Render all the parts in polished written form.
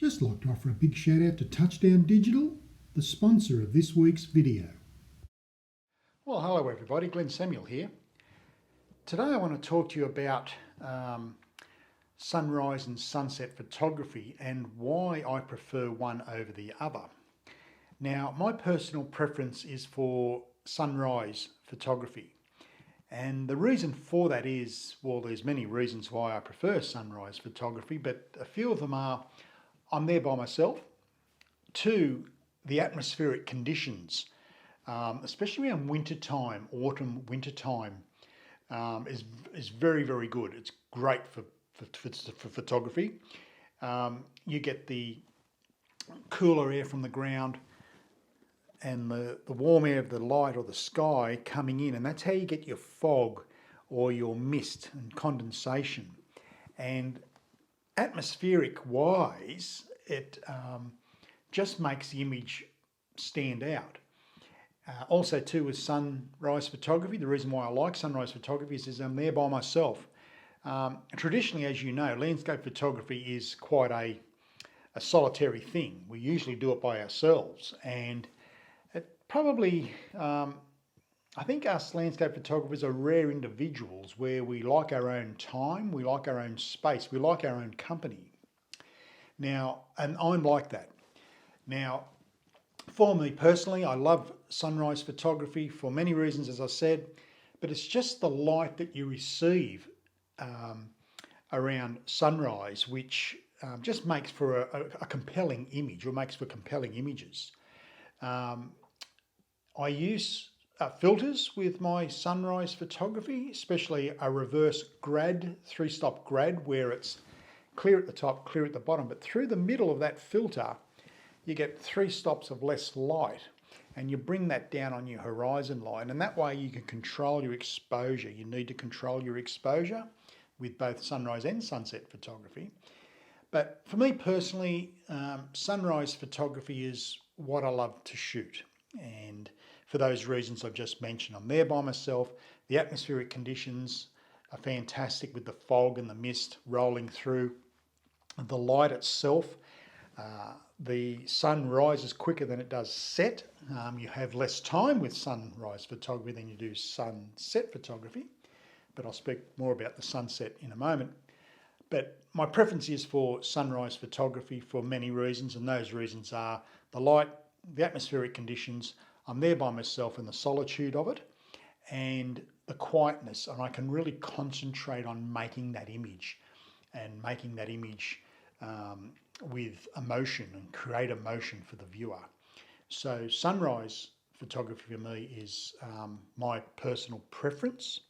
Just like to offer a big shout out to Touchdown Digital, the sponsor of this week's video. Well, hello everybody, Glenn Samuel here. Today I want to talk to you about sunrise and sunset photography and why I prefer one over the other. Now, my personal preference is for sunrise photography. And the reason for that is, well, there's many reasons why I prefer sunrise photography, but a few of them are I'm there by myself. Two, the atmospheric conditions, especially around winter time, autumn, winter time, is very, very good. It's great for photography. You get the cooler air from the ground and the warm air of the light or the sky coming in, and that's how you get your fog or your mist and condensation. And atmospheric wise, it just makes the image stand out. Also too with sunrise photography, the reason why I like sunrise photography is I'm there by myself. Traditionally, as you know, landscape photography is quite a solitary thing. We usually do it by ourselves, and it probably, I think us landscape photographers are rare individuals where we like our own time, we like our own space, we like our own company. Now, and I'm like that. Now, for me personally, I love sunrise photography for many reasons, as I said, but it's just the light that you receive around sunrise, which just makes for a compelling image, or makes for compelling images. I use filters with my sunrise photography, especially a reverse grad, 3-stop grad, where it's clear at the top, clear at the bottom, but through the middle of that filter, you get 3 stops of less light, and you bring that down on your horizon line, and that way you can control your exposure. You need to control your exposure with both sunrise and sunset photography. But for me personally, sunrise photography is what I love to shoot. And for those reasons I've just mentioned, I'm there by myself. The atmospheric conditions are fantastic with the fog and the mist rolling through. The light itself, the sun rises quicker than it does set. You have less time with sunrise photography than you do sunset photography, but I'll speak more about the sunset in a moment. But my preference is for sunrise photography for many reasons, and those reasons are the light, the atmospheric conditions, I'm there by myself in the solitude of it, and the quietness, and I can really concentrate on making that image and making that image with emotion and create emotion for the viewer. So sunrise photography for me is my personal preference.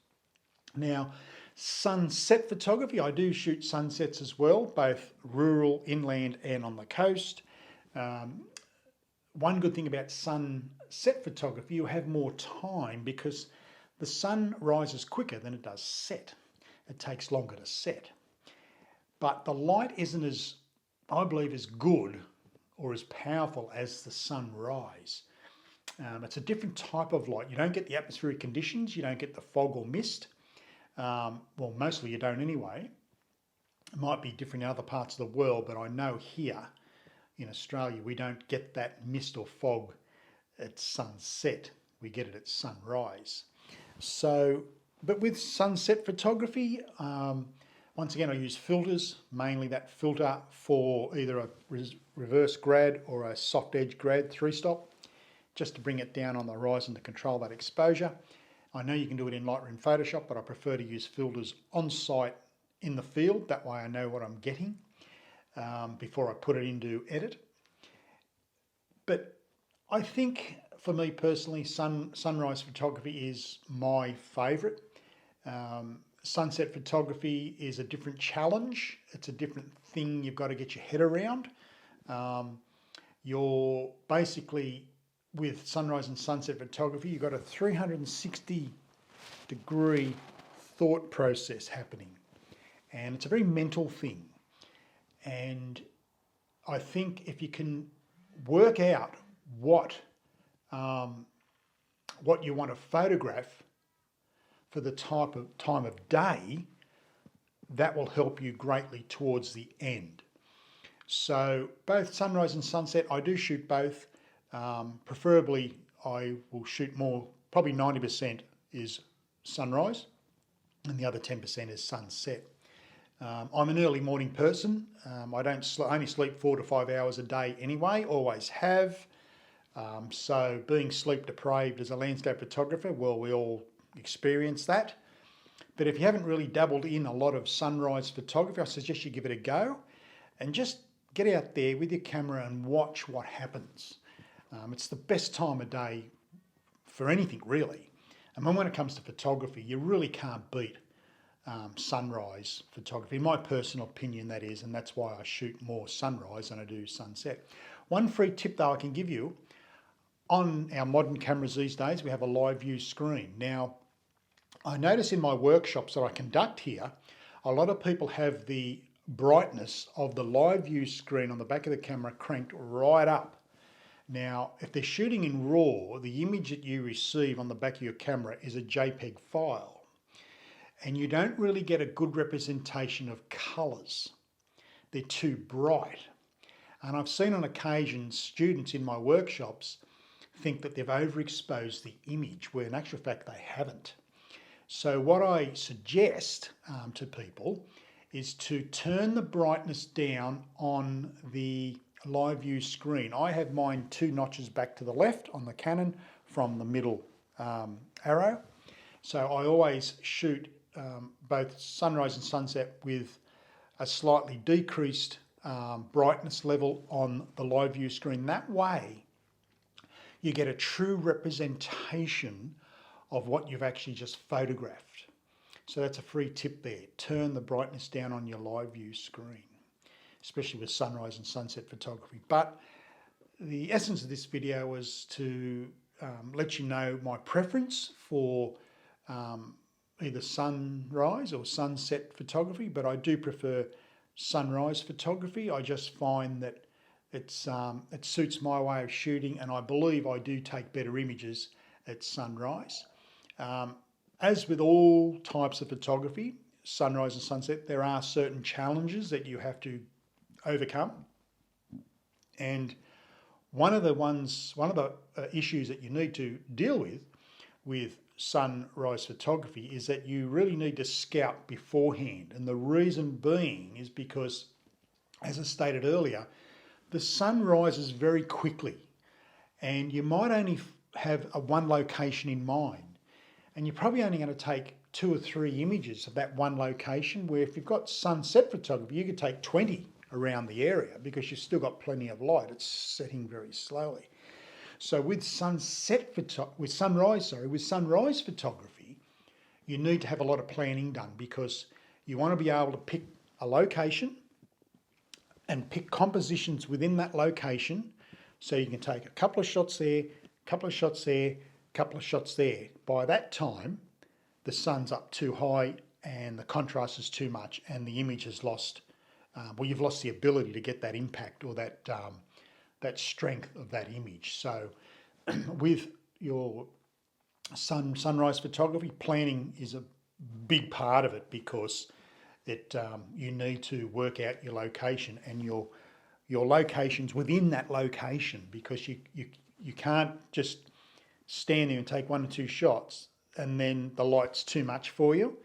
Now, sunset photography, I do shoot sunsets as well, both rural, inland and on the coast. One good thing about sunset photography, you have more time because the sun rises quicker than it does set. It takes longer to set. But the light isn't as, I believe, as good or as powerful as the sunrise. It's a different type of light. You don't get the atmospheric conditions, you don't get the fog or mist. Well, mostly you don't anyway. It might be different in other parts of the world, but I know here in Australia we don't get that mist or fog at sunset. We get it at sunrise. So, but with sunset photography, once again, I use filters, mainly that filter for either a reverse grad or a soft edge grad 3-stop, just to bring it down on the horizon to control that exposure. I know you can do it in Lightroom Photoshop, but I prefer to use filters on site in the field. That way I know what I'm getting before I put it into edit. But I think for me personally, sunrise photography is my favourite. Sunset photography is a different challenge. It's a different thing you've got to get your head around. You're basically, with sunrise and sunset photography, you've got a 360-degree thought process happening. And it's a very mental thing. And I think if you can work out what you want to photograph for the type of time of day, that will help you greatly towards the end. So both sunrise and sunset, I do shoot both. Preferably I will shoot more, probably 90% is sunrise and the other 10% is sunset. I'm an early morning person. I only sleep 4 to 5 hours a day anyway, always have. So being sleep deprived as a landscape photographer, well, we all experience that. But if you haven't really dabbled in a lot of sunrise photography, I suggest you give it a go and just get out there with your camera and watch what happens. It's the best time of day for anything really. And when it comes to photography, you really can't beat sunrise photography. In my personal opinion, that is, and that's why I shoot more sunrise than I do sunset. One free tip though I can give you, on our modern cameras these days, we have a live view screen. Now, I notice in my workshops that I conduct here, a lot of people have the brightness of the live view screen on the back of the camera cranked right up. Now, if they're shooting in RAW, the image that you receive on the back of your camera is a JPEG file, and you don't really get a good representation of colours. They're too bright. And I've seen on occasion students in my workshops think that they've overexposed the image, where in actual fact they haven't. So what I suggest to people is to turn the brightness down on the live view screen. I have mine 2 notches back to the left on the Canon from the middle arrow. So I always shoot both sunrise and sunset with a slightly decreased brightness level on the live view screen. That way you get a true representation of what you've actually just photographed. So that's a free tip there. Turn the brightness down on your live view screen, especially with sunrise and sunset photography. But the essence of this video was to let you know my preference for either sunrise or sunset photography, but I do prefer sunrise photography. I just find that it suits my way of shooting, and I believe I do take better images at sunrise. As with all types of photography, sunrise and sunset, there are certain challenges that you have to overcome. And one of the issues that you need to deal with sunrise photography is that you really need to scout beforehand. And the reason being is because, as I stated earlier, the sun rises very quickly, and you might only have one location in mind, and you're probably only going to take 2 or 3 images of that one location, where if you've got sunset photography, you could take 20 around the area because you've still got plenty of light. It's setting very slowly. So with sunrise photography, you need to have a lot of planning done, because you want to be able to pick a location and pick compositions within that location, so you can take a couple of shots there, a couple of shots there, a couple of shots there. By that time, the sun's up too high and the contrast is too much, and the image has lost, you've lost the ability to get that impact or that strength of that image. So with your sunrise photography, planning is a big part of it, because you need to work out your location and your locations within that location, because you can't just stand there and take 1 or 2 shots and then the light's too much for you.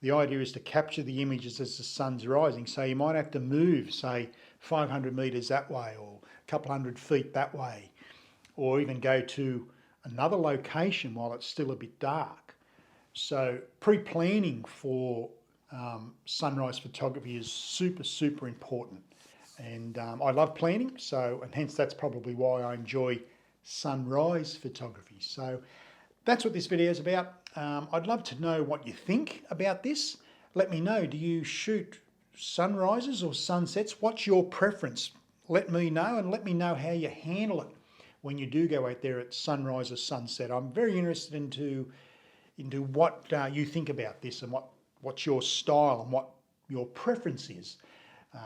The idea is to capture the images as the sun's rising. So you might have to move, say, 500 metres that way, or a couple hundred feet that way, or even go to another location while it's still a bit dark. So pre-planning for sunrise photography is super, super important. And I love planning, and hence that's probably why I enjoy sunrise photography. So that's what this video is about. I'd love to know what you think about this. Let me know, do you shoot sunrises or sunsets? What's your preference? Let me know, and let me know how you handle it when you do go out there at sunrise or sunset. I'm very interested into what you think about this, and what's your style and what your preference is.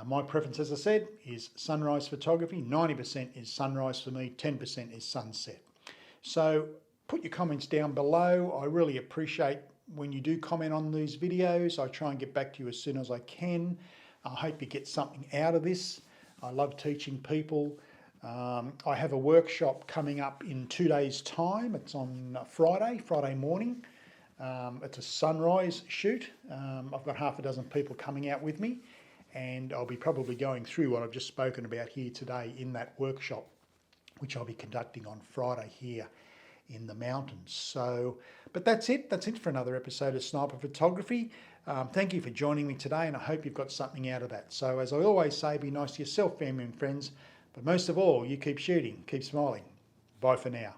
My preference, as I said, is sunrise photography. 90% is sunrise for me, 10% is sunset. So put your comments down below. I really appreciate when you do comment on these videos. I try and get back to you as soon as I can. I hope you get something out of this. I love teaching people. I have a workshop coming up in 2 days' time. It's on Friday morning. It's a sunrise shoot. I've got half a dozen people coming out with me, and I'll be probably going through what I've just spoken about here today in that workshop, which I'll be conducting on Friday here in the mountains. So, but that's it. That's it for another episode of Sniper Photography. Thank you for joining me today, and I hope you've got something out of that. So, as I always say, be nice to yourself, family and friends, but most of all, you keep shooting, keep smiling. Bye for now.